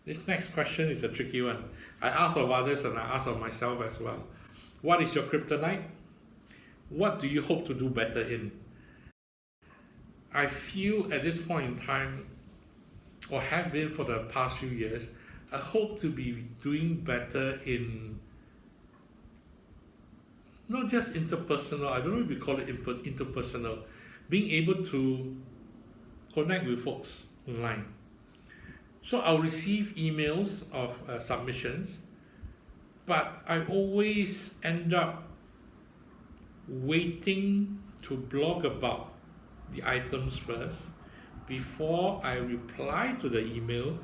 This next question is a tricky one. I ask of others and I ask of myself as well. What is your kryptonite? What do you hope to do better in? I feel at this point in time, or have been for the past few years, I hope to be doing better in not just interpersonal, I don't know if you call it interpersonal, being able to connect with folks online. So I'll receive emails of submissions, but I always end up waiting to blog about the items first before I reply to the email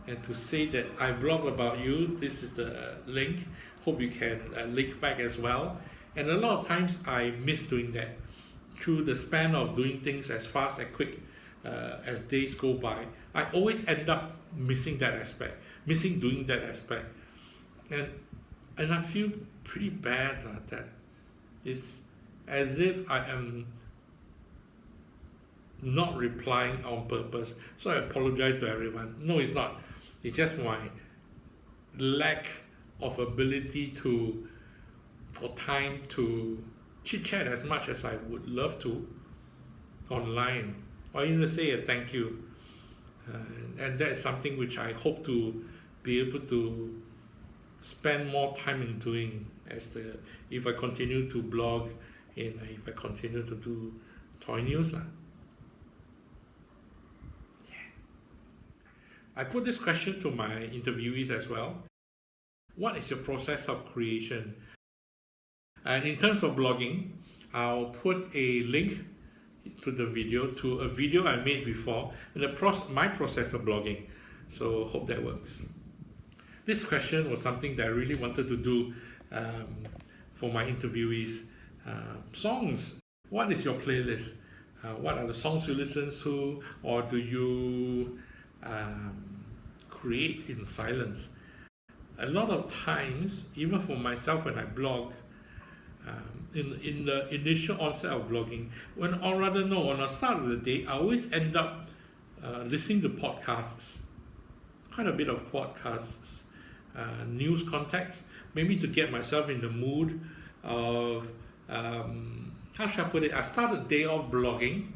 and to say that I blogged about you, this is the link, hope you can link back as well. And a lot of times I miss doing that. Through the span of doing things as fast and quick as days go by, I always end up missing that aspect, missing doing that aspect. And I feel pretty bad that it's as if I am not replying on purpose. So I apologize to everyone. No, it's not. It's just my lack of ability or time to chit-chat as much as I would love to online, or even say a thank you. And that is something which I hope to be able to spend more time in doing if I continue to blog and if I continue to do toy news. I put this question to my interviewees as well. What is your process of creation? And in terms of blogging, I'll put a link to the video, to a video I made before, in my process of blogging. So hope that works. This question was something that I really wanted to do for my interviewees. Songs. What is your playlist? What are the songs you listen to, or do you create in silence? A lot of times, even for myself when I blog, in the initial onset of blogging, on the start of the day, I always end up listening to podcasts, quite a bit of podcasts, news context, maybe to get myself in the mood of, how should I put it? I start the day off blogging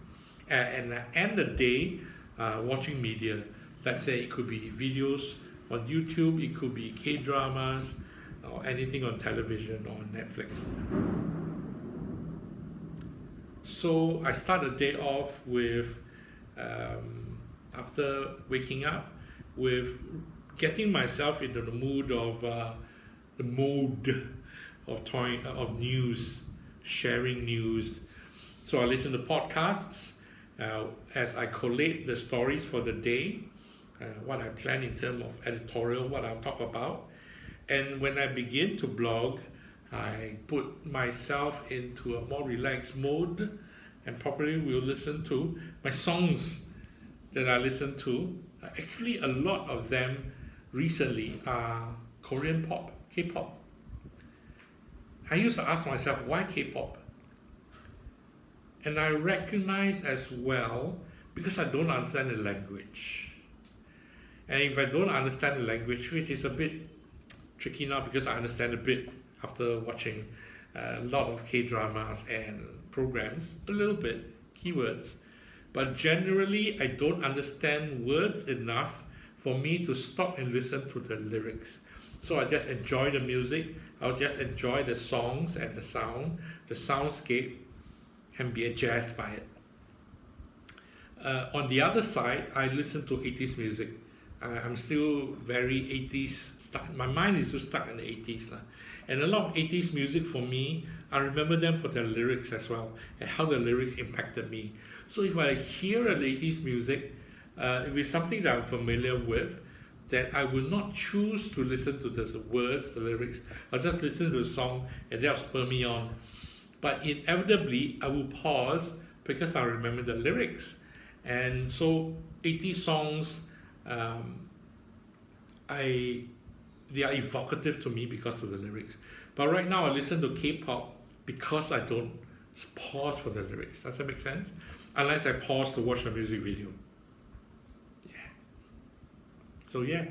and I end the day watching media. Let's say it could be videos on YouTube, it could be K-dramas, or anything on television or on Netflix. So I start the day off with, after waking up, with getting myself into the mood of of news, sharing news. So I listen to podcasts as I collate the stories for the day, what I plan in terms of editorial, what I'll talk about. And when I begin to blog, I put myself into a more relaxed mode and probably will listen to my songs that I listen to. Actually, a lot of them recently are Korean pop, K-pop. I used to ask myself, why K-pop? And I recognize as well, because I don't understand the language. And if I don't understand the language, which is a bit tricky now because I understand a bit after watching a lot of K-dramas and programs, a little bit, keywords. But generally, I don't understand words enough for me to stop and listen to the lyrics. So I just enjoy the music, I'll just enjoy the songs and the sound, the soundscape, and be jazzed by it. On the other side, I listen to 80s music. I'm still very 80s stuck. My mind is still stuck in the 80s. And a lot of 80s music for me, I remember them for their lyrics as well, and how the lyrics impacted me. So if I hear a 80s music, if it's something that I'm familiar with, that I will not choose to listen to the words, the lyrics. I'll just listen to the song and that'll spur me on. But inevitably, I will pause because I remember the lyrics. And so 80s songs, they are evocative to me because of the lyrics. But right now I listen to K-pop because I don't pause for the lyrics. Does that make sense? Unless I pause to watch the music video. Yeah. So yeah,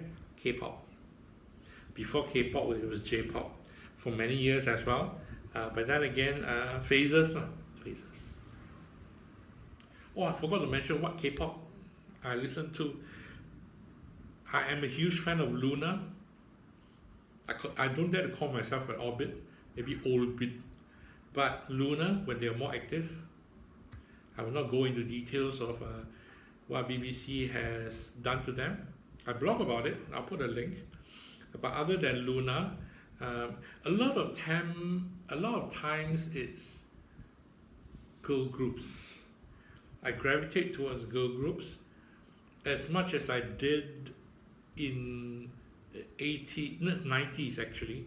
K-pop. Before K-pop, it was J-pop for many years as well. But then again, phases. Phases. Oh, I forgot to mention what K-pop I listen to. I am a huge fan of Luna. I don't dare to call myself an Orbit, maybe old bit. But Luna, when they are more active, I will not go into details of what BBC has done to them. I blog about it. I'll put a link. But other than Luna, a lot of times it's girl groups. I gravitate towards girl groups as much as I did in 90s actually,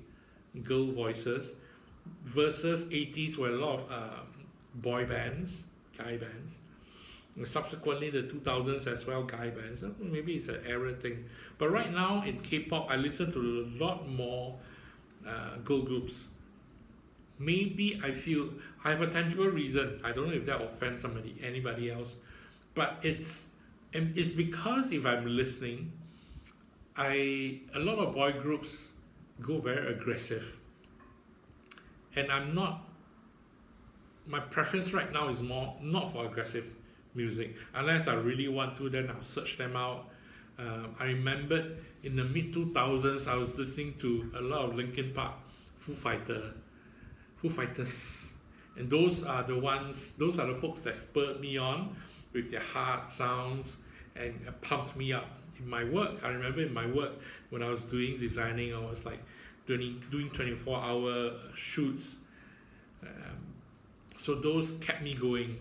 girl voices, versus 80s where a lot of boy bands, guy bands. And subsequently the 2000s as well, guy bands. Maybe it's an era thing. But right now in K-pop, I listen to a lot more girl groups. Maybe I feel I have a tangible reason. I don't know if that offends anybody else, but it's because if I'm listening, a lot of boy groups go very aggressive, and I'm not. My preference right now is more not for aggressive music, unless I really want to. Then I'll search them out. I remembered in the mid 2000s, I was listening to a lot of Linkin Park, Foo Fighters, and those are the folks that spurred me on with their hard sounds and pumped me up in my work. I remember in my work when I was doing designing, I was like doing 24-hour shoots. So those kept me going.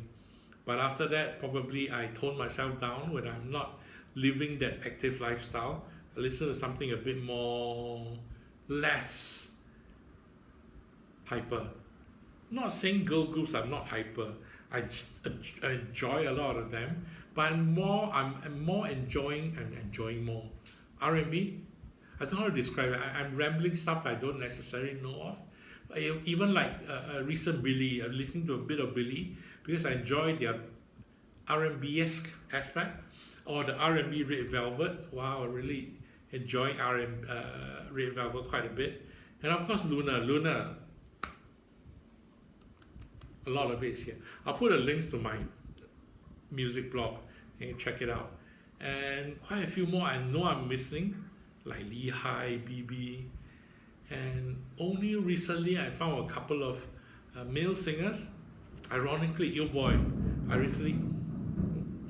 But after that, probably I toned myself down when I'm not living that active lifestyle. I listen to something a bit less hyper. Not saying girl groups are not hyper. I enjoy a lot of them, but I'm more enjoying more R&B. I don't know how to describe it. I'm rambling stuff I don't necessarily know of. Even like recent Billy, I'm listening to a bit of Billy because I enjoy their R&B-esque aspect, or the R&B Red Velvet. Wow, I really enjoy Red Velvet quite a bit. And of course Luna. A lot of it is here. I'll put the links to my music blog and check it out. And quite a few more I know I'm missing, like Lehigh, BB. And only recently I found a couple of male singers. Ironically, Il Boy.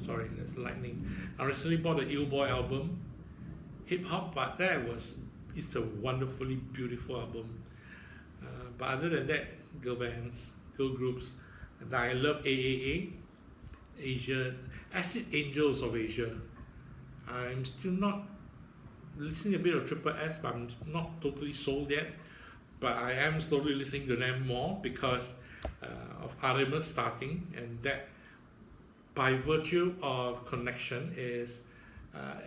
Sorry, there's lightning. I recently bought the Il Boy album, hip hop, but it's a wonderfully beautiful album. But other than that, girl bands, girl groups, and I love AAA, Asia, Acid Angels of Asia. I'm still not listening a bit of Triple S, but I'm not totally sold yet. But I am slowly listening to them more because of Artemis starting, and that by virtue of connection is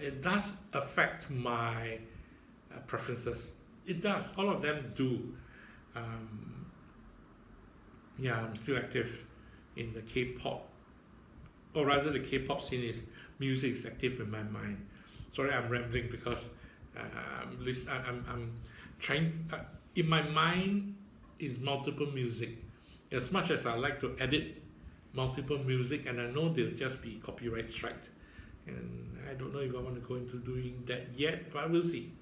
it does affect my preferences. It does. All of them do. Yeah, I'm still active in the K-pop, or rather the K-pop scene music is active in my mind. Sorry, I'm rambling because I'm trying. In my mind is multiple music. As much as I like to edit multiple music, and I know they'll just be copyright striked, and I don't know if I want to go into doing that yet, but we'll see.